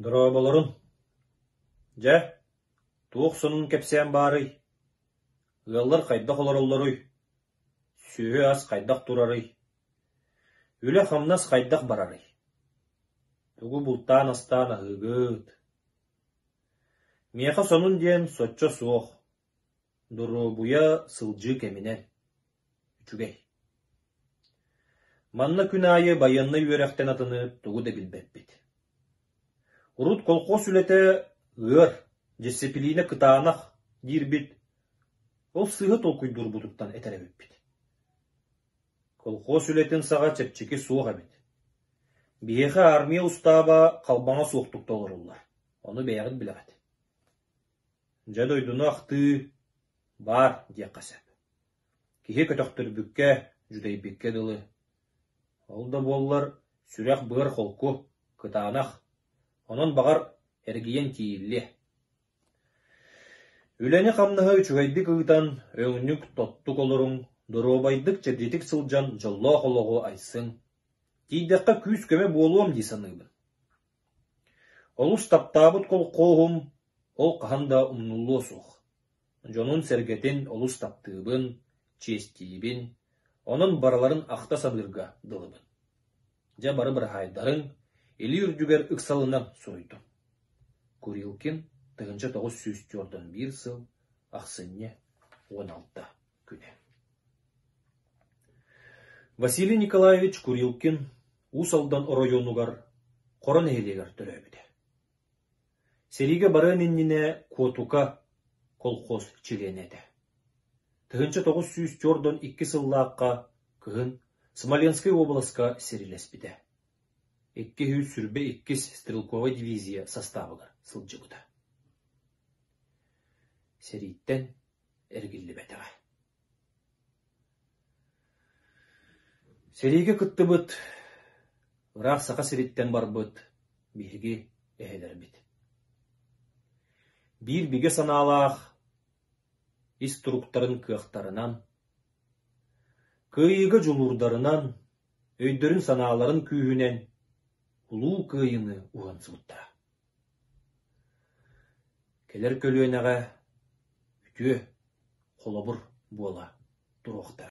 Дроболорун. Жа, туох сонун кепсен барый. Ыаллар кайдах олороллоруй. Сүйі ас кайдах турарый. Үле хамнас кайдах барарый. Тугу бултан астан ахыгыт. Меха сонун ден сотчо суох. Дуру буя сылжы кеминен. Үчүгей. Манна күн айы байынны үйеректен атыны тугу да билбеппит. Урут колхоз үлете ыр, дисциплина кытаанах дирбит. Ол сыгы толкуй дурбутуктан этеребеппит. Колхоз үлетін саға чепчеки суға бит. Биеха армия устаба қалбаңа суықтукта оларулар. Оны бәйгіт біләғат. Жад ойдуну ақты бар дия қасап. Кихе көтөктөр бүкке, жүдейбекке дылы. Ол да боллар сүрәк бұғыр холку, кытаанах. Онон бағар әргиен тиилле. Үләне қамныға үчүгайдык ыытан өңнүк тоттук олорун, доробайдык чедетик сылжан жоллоо хологу айсын. Тийдаққа күүс көмө болуам дейсаныбын. Олус таптабыт колкоогум, ол қаханда умнуллуу сух. Жонун сергетин олус таптыыбын, честиибин, онун бараларын ахта сабырга дылыбын. Жа бары бір хайдарын, Eli үрдүгер ыксалынан сойду. Курилкин 1941 сыл ақсынне 16 күне. Василий Николаевич Курилкин Усалдан районугар корон эйлегер төлөбүдө. Сериге бараниннине Котука колхоз чиленеде. 1942 сыллаакка кыгын Смоленская областка серилеспиде. 200 сүрбе 2 стрелковая дивизия составыгар сылжыбыда. Сериттен эргилли бетега. Сериге кыттыбыт, ырак сака сериттен барбыт, бирги эхелербит. Бир биге санаалаах инструктарын кыактарынан, кыйыгы жулурдарынан, өйдөрүн санааларын күүһүнен улуу кыйыны угансыбыттара. Келер көлүөнага үтүө холобур буола туруктара.